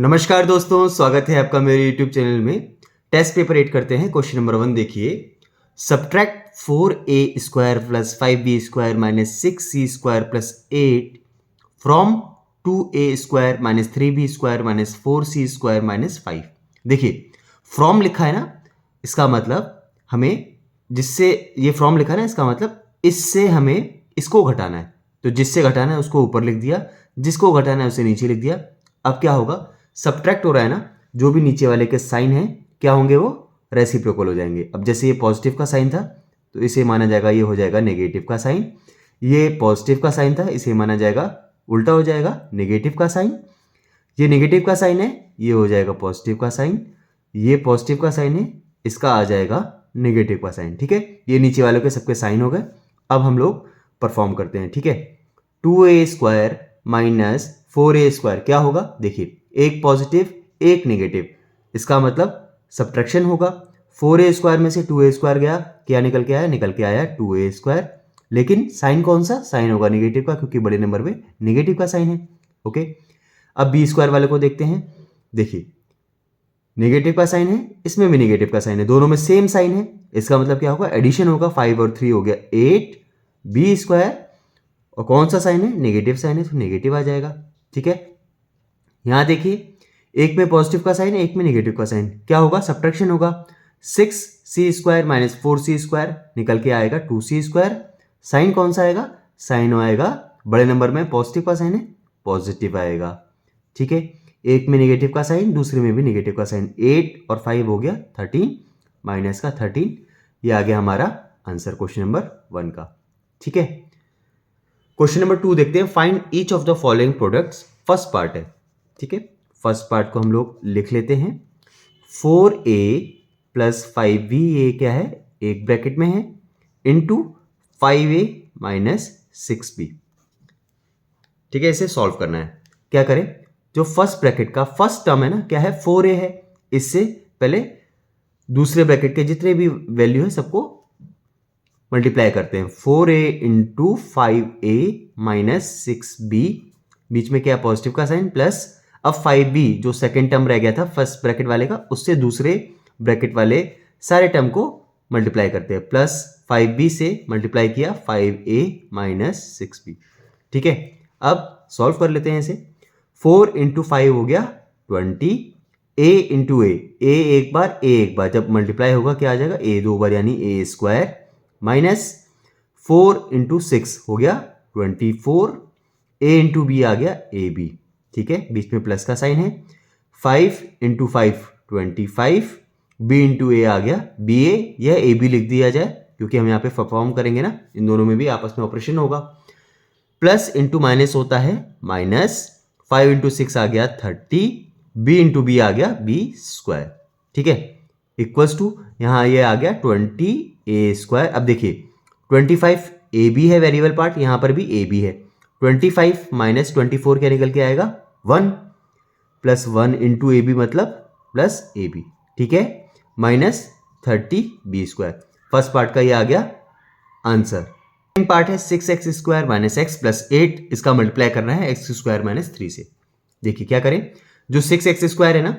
नमस्कार दोस्तों, स्वागत है आपका मेरे यूट्यूब चैनल में। टेस्ट पेपर 8 करते हैं। क्वेश्चन नंबर 1 देखिए। Subtract 4a square plus 5b square minus 6c square plus 8 from 2a square minus 3b square minus 4c square minus 5। देखिए फ्रॉम लिखा है ना, इसका मतलब हमें जिससे ये फ्रॉम लिखा है ना, इसका मतलब इससे हमें इसको घटाना है। तो जिससे घटाना है उसको ऊपर लिख दिया, जिसको घटाना है उसे नीचे लिख दिया। अब क्या होगा, सब्ट्रैक्ट हो रहा है ना, जो भी नीचे वाले के साइन है क्या होंगे, वो रेसिप्रोकल हो जाएंगे। अब जैसे ये पॉजिटिव का साइन था तो इसे माना जाएगा, ये हो जाएगा नेगेटिव का साइन। ये पॉजिटिव का साइन था, इसे माना जाएगा उल्टा हो जाएगा नेगेटिव का साइन। ये नेगेटिव का साइन है, ये हो जाएगा पॉजिटिव का साइन। ये पॉजिटिव का साइन है, इसका आ जाएगा नेगेटिव का साइन। ठीक है, ये नीचे वालों के सबके साइन हो गए। अब हम लोग परफॉर्म करते हैं। ठीक है, 2a square minus 4a square क्या होगा, देखिए एक पॉजिटिव एक नेगेटिव, इसका मतलब सब्ट्रैक्शन होगा। 4a स्क्वायर में से 2a स्क्वायर गया, क्या निकल के आया, निकल के आया 2a स्क्वायर। लेकिन साइन कौन सा, साइन होगा नेगेटिव का, क्योंकि बड़े नंबर में नेगेटिव का साइन है। ओके, अब b स्क्वायर वाले को देखते हैं। देखिए नेगेटिव का साइन है, इसमें भी नेगेटिव का साइन है, दोनों में सेम साइन है। इसका मतलब क्या होगा, एडिशन होगा। 5 और 3 हो गया 8b स्क्वायर, और कौन सा साइन है, नेगेटिव साइन है, तो नेगेटिव आ जाएगा। ठीक है, यहां देखिए एक में पॉजिटिव का साइन है, एक में नेगेटिव का साइन, क्या होगा, सब्ट्रैक्शन होगा। 6c square minus 4c square निकल के आएगा 2c स्क्वायर। साइन कौन सा आएगा, साइन आएगा बड़े नंबर में पॉजिटिव का साइन है, पॉजिटिव आएगा। ठीक है, एक में नेगेटिव का साइन, दूसरे में भी नेगेटिव का साइन। 8 और 5 हो गया 13, माइनस का 13। ये आ गया हमारा आंसर क्वेश्चन नंबर 1 का। ठीक है, क्वेश्चन नंबर 2 देखते हैं। Find each of the following products, first part है। ठीक है, फर्स्ट पार्ट को हम लोग लिख लेते हैं। 4a प्लस 5b, ये क्या है, एक ब्रैकेट में है, इंटू 5a माइनस 6b। ठीक है, इसे सॉल्व करना है। क्या करें, जो फर्स्ट ब्रैकेट का फर्स्ट टर्म है ना, क्या है, 4a है, इससे पहले दूसरे ब्रैकेट के जितने भी वैल्यू है सबको मल्टीप्लाई करते हैं। 4a into 5a minus 6b, बीच में क्या पॉजिटिव का साइन, प्लस अब 5b जो सेकेंड टर्म रह गया था फर्स्ट ब्रैकेट वाले का, उससे दूसरे ब्रैकेट वाले सारे टर्म को मल्टीप्लाई करते हैं। प्लस 5b से मल्टीप्लाई किया 5a माइनस 6b। ठीक है, अब सॉल्व कर लेते हैं इसे। 4 इंटू 5 हो गया 20, a इंटू ए एक बार, a एक बार, जब मल्टीप्लाई होगा क्या आ जाएगा, a दो बार यानी a स्क्वायर, माइनस 4 इंटू 6 हो गया 24, a इंटू बी आ गया ए बी। ठीक है, बीच में प्लस का साइन है। 5 इंटू 5 25, b इंटू ए आ गया बी ए, यह ए बी लिख दिया जाए क्योंकि हम यहाँ पे परफॉर्म करेंगे ना, इन दोनों में भी आपस में ऑपरेशन होगा। प्लस इंटू माइनस होता है माइनस, 5 इंटू 6 आ गया 30, b इंटू बी आ गया बी स्क्वायर। ठीक है, इक्वल्स टू यहाँ ये आ गया 20a स्क्वायर। अब देखिए 25 ए बी है वेरिएबल पार्ट, यहाँ पर भी ए बी है। 25 माइनस 24 क्या निकल के आएगा, 1, प्लस 1 इंटू ए बी मतलब प्लस ए बी। ठीक है, minus 30b square. First part का ये आ गया आंसर। सेकंड पार्ट है 6x square minus x plus 8, इसका मल्टीप्लाई करना है एक्स स्क्वायर माइनस 3 से। देखिए क्या करें, जो 6x स्क्वायर है ना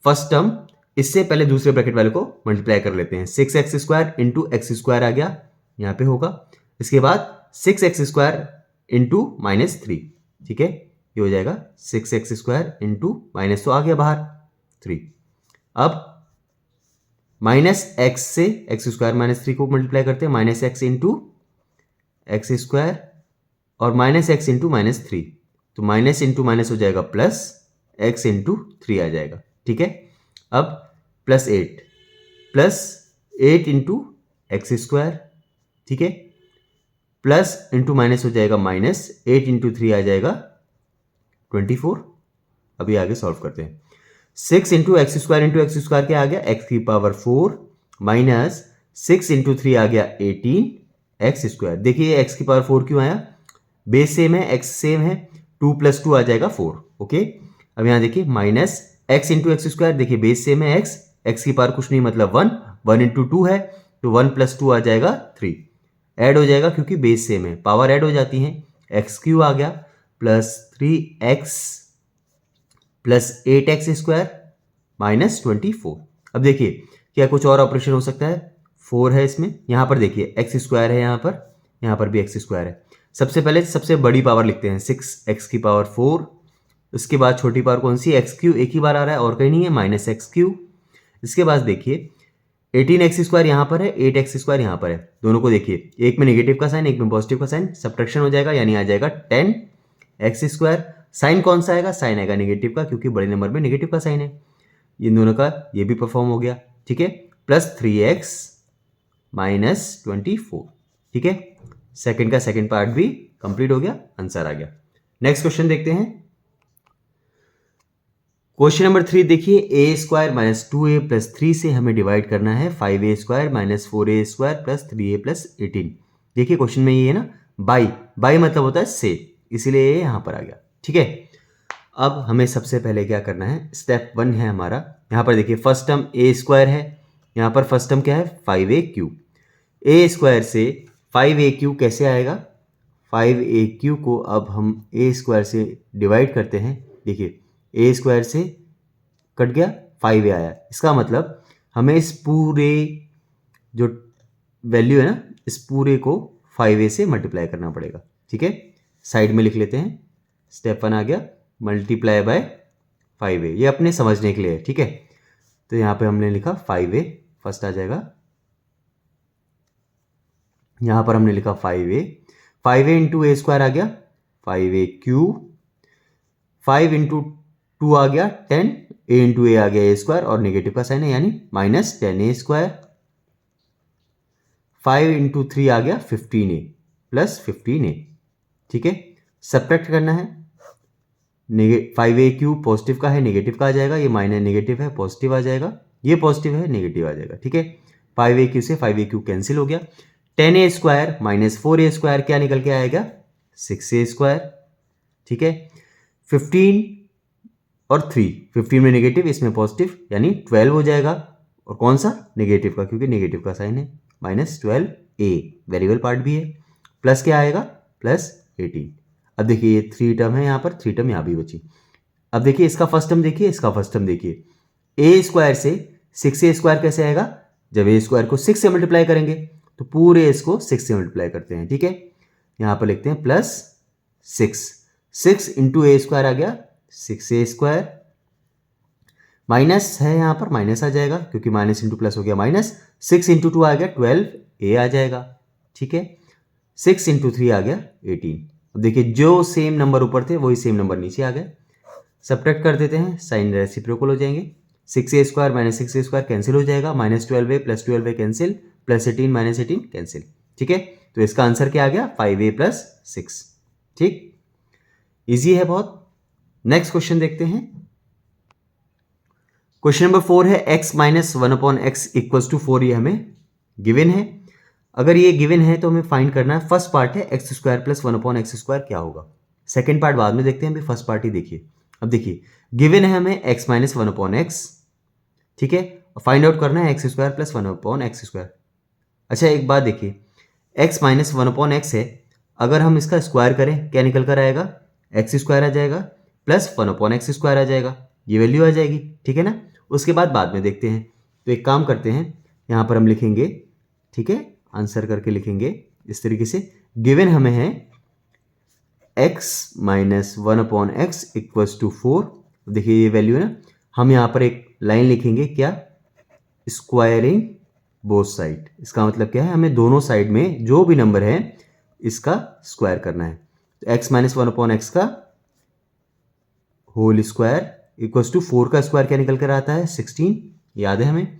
फर्स्ट टर्म, इससे पहले दूसरे ब्रैकेट वाले को मल्टीप्लाई कर लेते हैं। 6x square into x square आ गया, यहाँ पे होगा। इसके बाद 6x स्क्वायर इंटू माइनस 3। ठीक है, ये हो जाएगा 6x स्क्वायर इंटू माइनस तो आ गया बाहर 3। अब माइनस एक्स से एक्स स्क्वायर माइनस 3 को मल्टीप्लाई करते हैं, minus x into x square और माइनस एक्स इंटू माइनस 3, तो माइनस इंटू माइनस हो जाएगा प्लस, एक्स इंटू 3 आ जाएगा। ठीक है, अब प्लस 8 इंटू एक्स स्क्वायर। ठीक है, प्लस इंटू माइनस हो जाएगा माइनस, 8 इंटू 3 आ जाएगा 24। अभी आगे सॉल्व करते हैं। 6 इंटू एक्स स्क्वायर क्या आ गया, एक्स की पावर 4 माइनस 6 इंटू 3 आ गया 18 एक्स स्क्वायर। देखिए एक्स की पावर 4 क्यों आया, बेस सेम है, एक्स सेम है, 2 प्लस 2 आ जाएगा 4। ओके, अब यहां देखिए minus x into x square, देखिए बेस सेम है, एक्स की पावर कुछ नहीं मतलब 1 इंटू 2 है, तो 1 प्लस 2 आ जाएगा 3, ऐड हो जाएगा क्योंकि बेस सेम है, पावर ऐड हो जाती है। एक्स क्यू आ गया plus 3x plus 8x² minus 24। अब देखिए क्या कुछ और ऑपरेशन हो सकता है, 4 है इसमें, यहाँ पर देखिए x² है, यहाँ पर भी x² है। सबसे पहले सबसे बड़ी पावर लिखते हैं 6x⁴, उसके बाद छोटी पावर कौन सी, x³ एक ही बार आ रहा है और कहीं नहीं है, माइनस x³। इसके बाद देखिए 18x² यहाँ पर है, 8x² यहाँ पर है, दोनों को देखिए एक में नेगेटिव का साइन एक में पॉजिटिव का साइन, सब्ट्रैक्शन हो जाएगा यानी आ जाएगा 10x²। साइन कौन सा आएगा, साइन आएगा नेगेटिव का क्योंकि बड़े नंबर में नेगेटिव का साइन है। इन दोनों का ये भी परफॉर्म हो गया, ठीक है, प्लस 3x माइनस 24, ठीक है। सेकंड का सेकंड पार्ट भी कंप्लीट हो गया, आंसर आ गया। नेक्स्ट क्वेश्चन देखते हैं। क्वेश्चन नंबर 3 देखिए, a² माइनस 2a प्लस 3 से हमें डिवाइड करना है 5a² minus 4a² plus 3a plus 18। देखिए क्वेश्चन में ये है ना, बाई मतलब होता है से, इसीलिए ये यहां पर आ गया, ठीक है। अब हमें सबसे पहले क्या करना है, स्टेप 1 है हमारा, यहाँ पर देखिए फर्स्ट टर्म a² है, यहाँ पर फर्स्ट टर्म क्या है 5a³। a² से 5a³ कैसे आएगा, 5a³ को अब हम a² से डिवाइड करते हैं, देखिए a² से कट गया 5a आया, इसका मतलब हमें इस पूरे जो वैल्यू है ना, इस पूरे को 5a से मल्टीप्लाई करना पड़ेगा, ठीक है। साइड में लिख लेते हैं, स्टेप 1 आ गया, मल्टीप्लाई बाय 5a, ये अपने समझने के लिए है, ठीक है। तो यहाँ पे हमने लिखा 5a फर्स्ट आ जाएगा, यहाँ पर हमने लिखा 5a इंटू a² आ गया 5a³, 5 इंटू 2 आ गया 10, a इंटू a आ गया a² और नेगेटिव का साइन है यानी माइनस 10a², 5 इंटू 3 आ गया 15a प्लस 15a, ठीक है। सब्ट्रैक्ट करना है, 5a³ पॉजिटिव का है नेगेटिव का आ जाएगा, ये माइनस नेगेटिव है पॉजिटिव आ जाएगा, ये पॉजिटिव है नेगेटिव आ जाएगा, ठीक है। 5a³ से 5a³ कैंसिल हो गया, 10a² माइनस 4a² क्या निकल के आएगा 6a², ठीक है। 15 और 3, 15 में नेगेटिव इसमें पॉजिटिव यानी 12 हो जाएगा, और कौन सा नेगेटिव का क्योंकि नेगेटिव का साइन है, माइनस 12a वेरिएबल पार्ट भी है, प्लस क्या आएगा प्लस 18। अब देखिए ये 3 टर्म है यहाँ पर, 3 टर्म यहाँ भी बची। अब देखिए इसका फर्स्ट टर्म देखिए, इसका फर्स्ट टर्म देखिए, a² से 6a² कैसे आएगा, जब a² को 6 से मल्टीप्लाई करेंगे तो पूरे इसको 6 से मल्टीप्लाई करते हैं, ठीक है। यहाँ पर लिखते हैं प्लस 6 इंटू a² आ गया 6a², माइनस है यहाँ पर माइनस आ जाएगा क्योंकि माइनस इंटू प्लस हो गया माइनस, 6 इंटू 2 आ गया 12a आ जाएगा, ठीक है। 6 इंटू 3 आ गया 18। अब देखिए जो सेम नंबर ऊपर थे वही सेम नंबर नीचे आ गए, सब्ट्रैक्ट कर देते हैं, साइन रेसिप्रोकल हो जाएंगे, 6a² माइनस 6a² कैंसिल हो जाएगा, minus 12a plus 12a cancel, plus 18 minus 18 cancel, ठीक है। तो इसका आंसर क्या आ गया 5a प्लस 6, ठीक, इजी है बहुत। नेक्स्ट क्वेश्चन देखते हैं। क्वेश्चन नंबर 4 है x minus 1/x equals to 4, ये हमें गिवन है। अगर ये गिवन है तो हमें फाइंड करना है, फर्स्ट पार्ट है x² प्लस 1/x² क्या होगा, सेकेंड पार्ट बाद में देखते हैं, अभी फर्स्ट पार्ट ही देखिए। अब देखिए गिवन है हमें x माइनस 1/x, ठीक है, फाइंड आउट करना है x² प्लस 1/x²। अच्छा एक बात देखिए, x माइनस 1/x है, अगर हम इसका स्क्वायर करें क्या निकल कर आएगा, x² आ जाएगा प्लस 1/x² आ जाएगा, ये वैल्यू आ जाएगी, ठीक है ना। उसके बाद में देखते हैं, तो एक काम करते हैं, यहाँ पर हम लिखेंगे, ठीक है, आंसर करके लिखेंगे इस तरीके से, गिवन हमें है x minus 1/x equals to 4। देखिए ये वैल्यू है ना, हम यहाँ पर एक लाइन लिखेंगे क्या, स्क्वायरिंग बोथ साइड, इसका मतलब क्या है, हमें दोनों साइड में जो भी नंबर है इसका स्क्वायर करना है। तो x माइनस 1/x का होल स्क्वायर इक्वल्स टू 4 का स्क्वायर क्या निकल कर आता है 16, याद है हमें।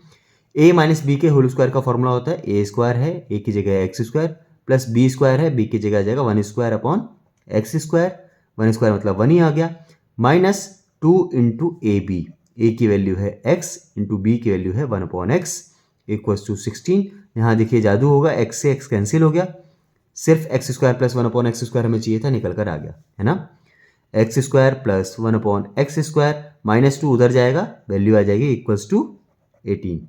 a माइनस बी के होल स्क्वायर का फॉर्मूला होता है a² है, a की जगह x² प्लस b² है, b की जगह आ जाएगा 1² अपॉन x², 1² मतलब 1 ही आ गया, माइनस 2 इंटू a की वैल्यू है x इंटू b की वैल्यू है 1/x इक्वल्स टू 16। यहाँ देखिए जादू होगा, x से x कैंसिल हो गया, सिर्फ x² प्लस 1/x² हमें चाहिए था, निकल कर आ गया, है ना। x² प्लस 1/x² माइनस 2 उधर जाएगा, वैल्यू आ जाएगी इक्वल्स टू 18।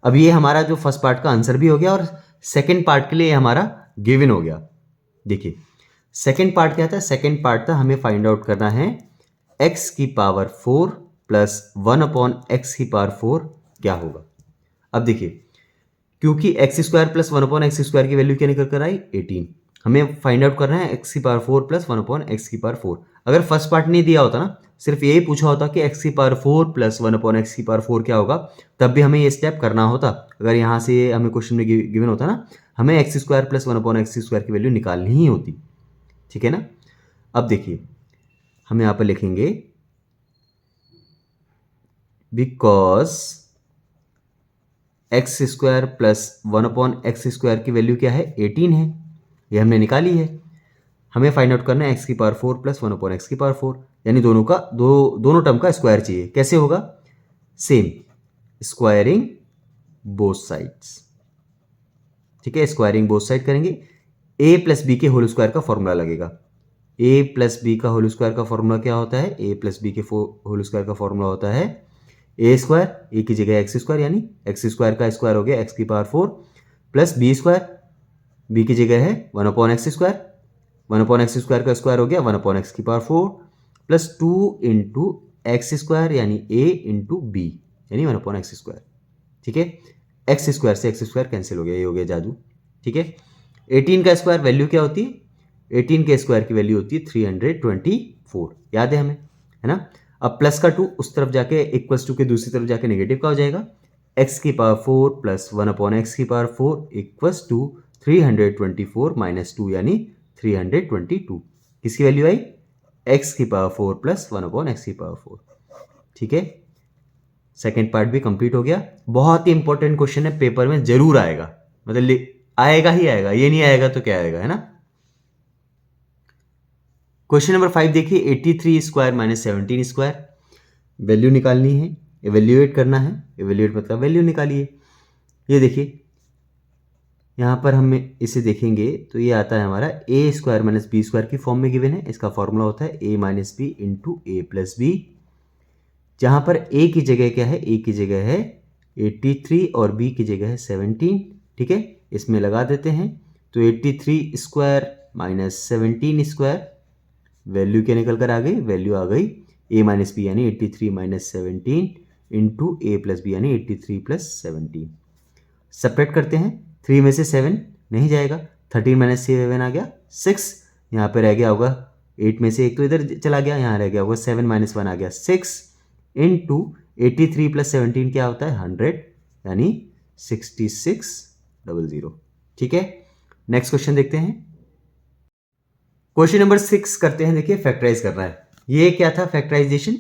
अब ये हमारा जो फर्स्ट पार्ट का आंसर भी हो गया और सेकंड पार्ट के लिए हमारा गिवन हो गया। देखिए सेकंड पार्ट क्या था, सेकंड पार्ट था हमें फाइंड आउट करना है एक्स की पावर 4 प्लस 1 अपॉन एक्स की पावर 4 क्या होगा। अब देखिए, क्योंकि x square plus 1 upon X square की वैल्यू क्या निकल कर आई 18, हमें फाइंड आउट करना है एक्स की पावर 4 प्लस 1 अपॉन एक्स की पावर 4। अगर फर्स्ट पार्ट नहीं दिया होता ना, सिर्फ यही पूछा होता कि एक्स की पावर 4 प्लस 1 अपॉन एक्स की पावर 4 क्या होगा, तब भी हमें ये स्टेप करना होता। अगर यहाँ से हमें क्वेश्चन में गिवन होता ना, हमें x square plus 1 upon X square की वैल्यू निकालनी ही होती। ठीक है ना। अब देखिए, हम यहाँ पर लिखेंगे because x square plus 1 upon X square की वैल्यू क्या है 18 है, ये हमने निकाली है। हमें फाइंड आउट करना है एक्स की पावर 4 प्लस 1 अपॉन एक्स की पावर 4, यानी दोनों टर्म का स्क्वायर चाहिए। कैसे होगा, सेम स्क्वायरिंग बोथ साइड्स। ठीक है, स्क्वायरिंग बोथ साइड करेंगे। ए प्लस बी के होल स्क्वायर का फॉर्मूला लगेगा। ए प्लस बी का होल स्क्वायर का फॉर्मूला क्या होता है, ए प्लस बी के होल स्क्वायर का फॉर्मूला होता है ए स्क्वायर, ए की जगह एक्स स्क्वायर, यानी एक्स स्क्वायर का स्क्वायर हो गया एक्स की power 4 plus B square, B की जगह है 1 upon X square, 1 upon X square का स्क्वायर हो गया 1 अपॉन एक्स की power 4 plus 2 into x square यानी ए इंटू बी यानी 1 अपॉन एक्स स्क्वायर। ठीक है, एक्स स्क्वायर से एक्स स्क्वायर कैंसिल हो गया, ये हो गया जादू। ठीक है, 18 का स्क्वायर वैल्यू क्या होती है, 18 के स्क्वायर की वैल्यू होती है 324, याद है हमें, है ना। अब प्लस का 2 उस तरफ जाके इक्वल्स टू के दूसरी तरफ जाके नेगेटिव का हो जाएगा, एक्स की पावर 4 प्लस 1 अपॉन एक्स की पावर 4 इक्वल्स टू 324 माइनस 2 यानी 322। किसकी वैल्यू आई, एक्स की पावर 4 प्लस 1 अपॉन एक्स की पावर 4। ठीक है, सेकेंड पार्ट भी कंप्लीट हो गया। बहुत ही इंपॉर्टेंट क्वेश्चन है, पेपर में जरूर आएगा, मतलब आएगा ही आएगा, ये नहीं आएगा तो क्या आएगा, है ना। क्वेश्चन नंबर 5 देखिए, 83 स्क्वायर माइनस 17 स्क्वायर, वैल्यू निकालनी है, एवेल्यूएट करना है। एवेल्यूएट मतलब वैल्यू निकालिए। ये देखिए, यहाँ पर हम इसे देखेंगे तो ये आता है हमारा ए स्क्वायर माइनस बी स्क्वायर की फॉर्म में गिवन है। इसका फॉर्मूला होता है ए माइनस बी इंटू ए प्लस बी, जहाँ पर ए की जगह क्या है, ए की जगह है 83 और बी की जगह है 17। ठीक है, इसमें लगा देते हैं तो 83 स्क्वायर माइनस 17 स्क्वायर, वैल्यू क्या निकल कर आ गई, वैल्यू आ गई ए माइनस बी यानी 83 माइनस 17 इंटू ए प्लस बी यानी 83 प्लस 17। सब्ट्रैक्ट करते हैं, 3 में से 7 नहीं जाएगा, 13 माइनस 7 आ गया 6, यहाँ पे रह गया होगा 8 में से 1 तो इधर चला गया, यहाँ रह गया होगा 7 माइनस 1 आ गया 6 इंटू 83 प्लस 17 क्या होता है 100 यानी 6600। ठीक है, नेक्स्ट क्वेश्चन देखते हैं। क्वेश्चन नंबर 6 करते हैं। देखिए, फैक्टराइज करना है। ये क्या था, फैक्टराइजेशन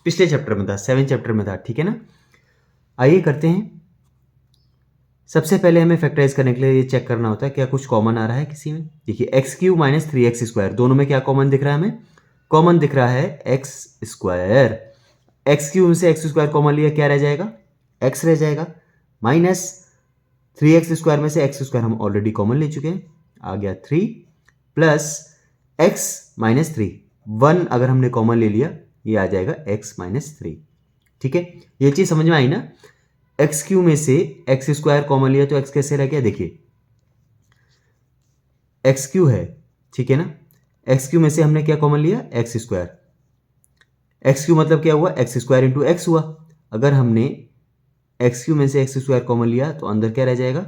पिछले चैप्टर में था, 7 चैप्टर में था। ठीक है ना, आइए करते हैं। सबसे पहले हमें फैक्टराइज करने के लिए ये चेक करना होता है क्या कुछ कॉमन आ रहा है किसी में। देखिए, x cube minus 3x square, दोनों में क्या कॉमन दिख रहा है, हमें कॉमन दिख रहा है एक्स स्क्वायर। एक्स क्यूब से एक्स स्क्वायर कॉमन लिया, क्या रह जाएगा, एक्स रह जाएगा, माइनस 3x स्क्वायर में से एक्स स्क्वायर हम ऑलरेडी कॉमन ले चुके हैं, आ गया 3 प्लस एक्स माइनस 3, 1 अगर हमने कॉमन ले लिया ये आ जाएगा एक्स माइनस 3। ठीक है, ये चीज समझ में आई ना। एक्स क्यू में से एक्स स्क्वायर कॉमन लिया तो एक्स कैसे रह गया, देखिए एक्स क्यू है, ठीक है ना, एक्स क्यू में से हमने क्या कॉमन लिया, एक्स स्क्वायर। एक्स क्यू मतलब क्या हुआ, एक्स स्क्वायर इंटू एक्स हुआ। अगर हमने एक्स क्यू में से एक्स स्क्वायर कॉमन लिया तो अंदर क्या रह जाएगा,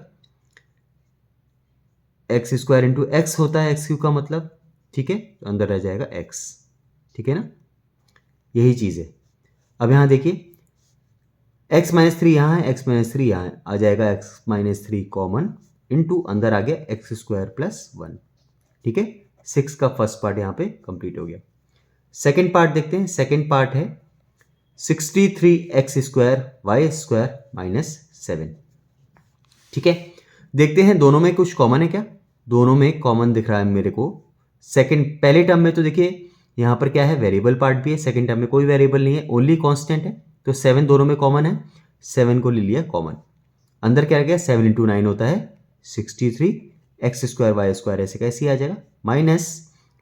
एक्स स्क्वायर इंटू एक्स होता है एक्स क्यू का मतलब। ठीक है, तो अंदर रह जाएगा एक्स। ठीक है ना, यही चीज है। अब यहां देखिए, एक्स माइनस 3 यहाँ है, एक्स माइनस 3 यहाँ है, आ जाएगा एक्स माइनस 3 कॉमन इंटू अंदर आ गया एक्स स्क्वायर प्लस 1। ठीक है, 6 का फर्स्ट पार्ट यहाँ पे कंप्लीट हो गया। सेकेंड पार्ट देखते हैं। सेकेंड पार्ट है 63x square Y square minus 7। ठीक है, देखते हैं दोनों में कुछ कॉमन है क्या। दोनों में कॉमन दिख रहा है मेरे को। पहले टर्म में तो देखिए यहाँ पर क्या है, वेरिएबल पार्ट भी है। सेकेंड टर्म में कोई वेरिएबल नहीं है, ओनली कांस्टेंट है, तो 7 दोनों में कॉमन है, 7 को ले लिया कॉमन। अंदर क्या गया, 7 इंटू 9 होता है 63, एक्स स्क्वायर वाई स्क्वायर ऐसे कैसे आ जाएगा, माइनस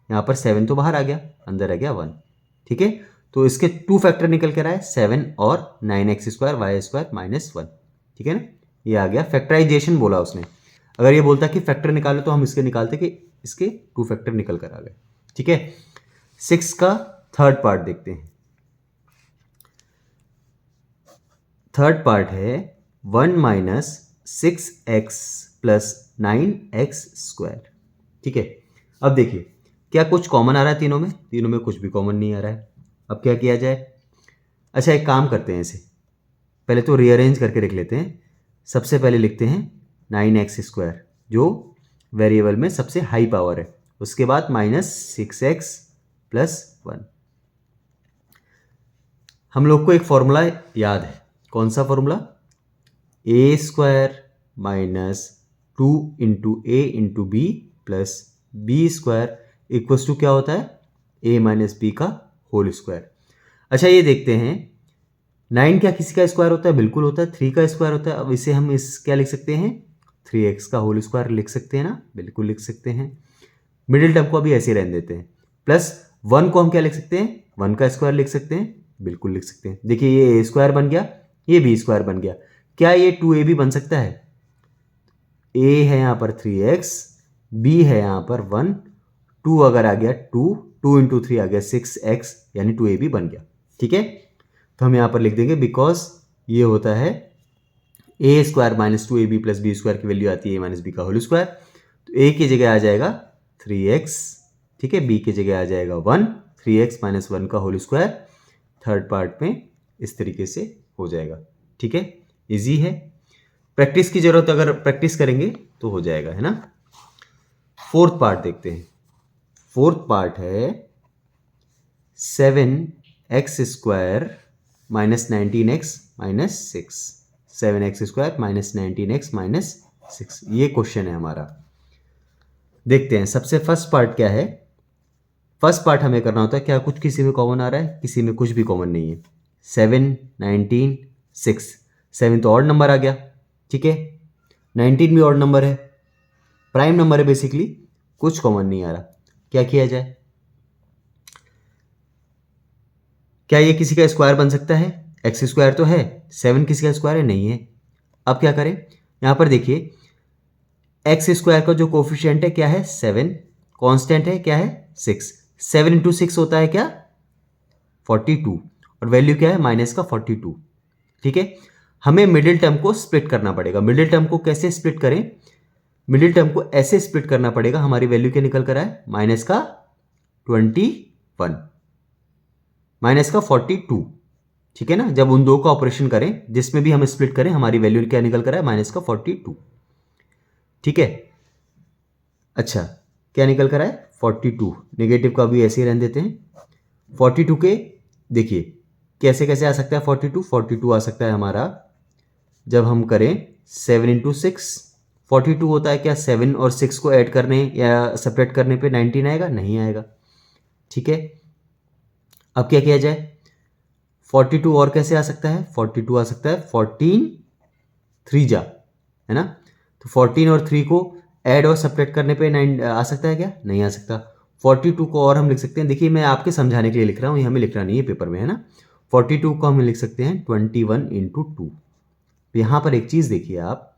यहाँ पर 7 तो बाहर आ गया, अंदर रह गया 1। ठीक है, तो इसके 2 फैक्टर निकल कर आए, 7 और 9x square Y square minus 1। ठीक है ना, ये आ गया फैक्टराइजेशन बोला उसने। अगर ये बोलता कि फैक्टर निकालो तो हम इसके निकालते कि इसके 2 फैक्टर निकल कर आ गए। ठीक है, 6 का थर्ड पार्ट देखते हैं। थर्ड पार्ट है 1 minus 6x plus 9x square. ठीक है, अब देखिए क्या कुछ कॉमन आ रहा है तीनों में? तीनों में कुछ भी कॉमन नहीं आ रहा है। अब क्या किया जाए? अच्छा, एक काम करते हैं, इसे पहले तो रीअरेंज करके लिख लेते हैं। सबसे पहले लिखते हैं 9x स्क्वायर जो वेरिएबल में सबसे हाई पावर है, उसके बाद माइनस 6x प्लस 1। हम लोग को एक फॉर्मूला याद है, कौन सा formula? A square minus 2 into A into B plus B square equals to क्या होता है? ए माइनस बी का होल स्क्वायर। अच्छा, ये देखते हैं 9 क्या किसी का स्क्वायर होता है? बिल्कुल होता है, 3 का स्क्वायर होता है। अब इसे हम इस क्या लिख सकते हैं? 3x का होल स्क्वायर लिख सकते हैं ना? बिल्कुल लिख सकते हैं। मिडिल टर्म को अभी ऐसे रहने देते हैं। प्लस 1 को हम क्या लिख सकते हैं? 1 का स्क्वायर लिख सकते हैं, बिल्कुल लिख सकते हैं। देखिए ये ए स्क्वायर बन गया, ये बी स्क्वायर बन गया। क्या ये 2a भी बन सकता है? a है यहाँ पर 3x, b है यहाँ पर 1, 2 अगर आ गया 2 इंटू 3 आ गया 6x, यानी 2a भी बन गया। ठीक है, तो हम यहाँ पर लिख देंगे बिकॉज ये होता है ए square minus 2ab plus B square की वैल्यू आती है ए माइनस बी का होल स्क्वायर। तो a की जगह आ जाएगा 3x, ठीक है, b की जगह आ जाएगा 1, 3x माइनस 1 का होल स्क्वायर। थर्ड पार्ट में इस तरीके से हो जाएगा। ठीक है, इजी है, प्रैक्टिस की जरूरत, अगर प्रैक्टिस करेंगे तो हो जाएगा, है ना। फोर्थ पार्ट देखते हैं। फोर्थ पार्ट है 7x square minus 19x minus 6, 7x square minus 19x minus 6, ये क्वेश्चन है हमारा। देखते हैं सबसे फर्स्ट पार्ट क्या है। फर्स्ट पार्ट हमें करना होता है क्या कुछ किसी में कॉमन आ रहा है? किसी में कुछ भी कॉमन नहीं है। 7, 19, 6, 7 तो ऑड नंबर आ गया, ठीक है, 19 भी ऑड नंबर है, प्राइम नंबर है, बेसिकली कुछ कॉमन नहीं आ रहा। क्या किया जाए? क्या ये किसी का स्क्वायर बन सकता है? एक्स स्क्वायर तो है, 7 किसी का स्क्वायर है? नहीं है। अब क्या करें? यहां पर देखिए एक्स स्क्वायर का जो कोफिशिएंट है क्या है? 7, कांस्टेंट है क्या है? 6, 7 इंटू 6 होता है क्या? 42, और वैल्यू क्या है? माइनस का 42। ठीक है, हमें मिडिल टर्म को स्प्लिट करना पड़ेगा। मिडिल टर्म को कैसे स्प्लिट करें? मिडिल टर्म को ऐसे स्प्लिट करना पड़ेगा, हमारी वैल्यू क्या निकल कर आए? माइनस का 21 माइनस का 42। ठीक है ना, जब उन दो का ऑपरेशन करें जिसमें भी हम स्प्लिट करें, हमारी वैल्यू क्या निकल कर आए? माइनस का 42। ठीक है, अच्छा क्या निकल कर आए? 42। नेगेटिव का भी ऐसे ही रहने देते हैं। 42 के देखिए कैसे कैसे आ सकता है 42 आ सकता है हमारा जब हम करें 7 इंटू 6। 42 होता है क्या? 7 और 6 को ऐड करने या सेपरेट करने पे 19 आएगा? नहीं आएगा। ठीक है, अब क्या किया जाए? 42 और कैसे आ सकता है? 42 आ सकता है 14 3 जा, है ना। तो 14 और 3 को ऐड और सेपरेट करने पे 9 आ सकता है क्या? नहीं आ सकता। 42 को और हम लिख सकते हैं, देखिए मैं आपके समझाने के लिए लिख रहा हूँ, ये हमें लिखना नहीं है पेपर में, है ना। 42 को हम लिख सकते हैं 21 इंटू 2। यहाँ पर एक चीज़ देखिए आप,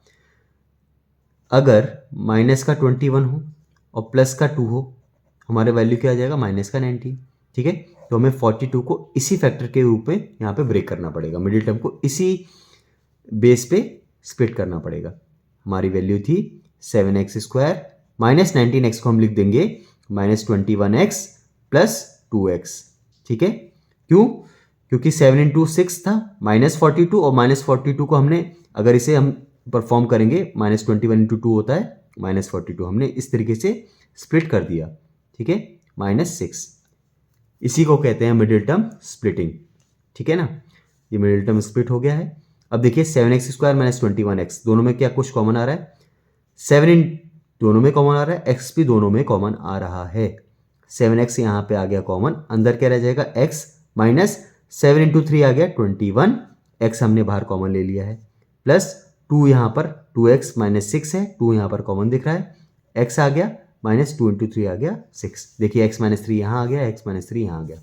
अगर माइनस का 21 हो और प्लस का 2 हो, हमारे वैल्यू क्या आ जाएगा? माइनस का 19। ठीक है, तो हमें 42 को इसी फैक्टर के रूप में यहाँ पे ब्रेक करना पड़ेगा, मिडिल टर्म को इसी बेस पे स्प्लिट करना पड़ेगा। हमारी वैल्यू थी 7x स्क्वायर माइनस 19x को हम लिख देंगे माइनस 21x प्लस 2x। ठीक है, क्यों? क्योंकि 7 इंटू 6 था माइनस 42, और माइनस 42 को हमने अगर इसे हम परफॉर्म करेंगे माइनस 21 इंटू 2 होता है माइनस 42, हमने इस तरीके से स्प्लिट कर दिया। ठीक है, माइनस 6, इसी को कहते हैं मिडिल टर्म स्प्लिटिंग। ठीक है ना, ये मिडिल टर्म स्प्लिट हो गया है। अब देखिए 7x स्क्वायर माइनस 21x, दोनों में क्या कुछ कॉमन आ रहा है? 7 इन दोनों में कॉमन आ रहा है, x भी दोनों में कॉमन आ रहा है। 7x यहाँ पे आ गया कॉमन, अंदर क्या रह जाएगा? x माइनस 7 इंटू 3 आ गया 21, x हमने बाहर कॉमन ले लिया है, प्लस 2 यहाँ पर 2x माइनस 6 है, 2 यहाँ पर कॉमन दिख रहा है, x आ गया माइनस 2 इंटू 3 आ गया 6। देखिए x माइनस 3 यहाँ आ गया, x माइनस 3 यहाँ आ गया,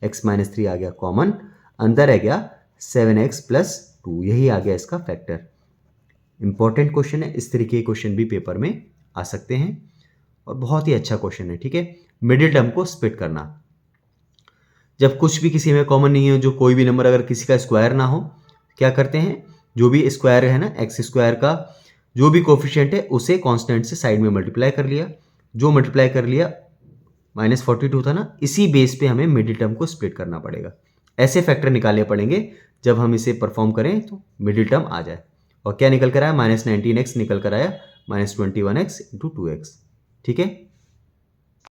x माइनस 3 आ गया कॉमन, अंदर रह गया 7x प्लस 2, यही आ गया इसका फैक्टर। इंपॉर्टेंट क्वेश्चन है, इस तरीके के क्वेश्चन भी पेपर में आ सकते हैं और बहुत ही अच्छा क्वेश्चन है। ठीक है, मिडिल टर्म को स्प्लिट करना। जब कुछ भी किसी में कॉमन नहीं हो, जो कोई भी नंबर अगर किसी का स्क्वायर ना हो, क्या करते हैं, जो भी स्क्वायर है ना एक्स स्क्वायर का जो भी कोफिशिएंट है उसे कांस्टेंट से साइड में मल्टीप्लाई कर लिया, जो मल्टीप्लाई कर लिया -42 था ना, इसी बेस पे हमें मिडिल टर्म को स्प्लिट करना पड़ेगा। ऐसे फैक्टर निकालने पड़ेंगे, जब हम इसे परफॉर्म करें तो मिडिल टर्म आ जाए। और क्या निकल कर आया, -19x निकल कर आया -21x × 2x। ठीक है।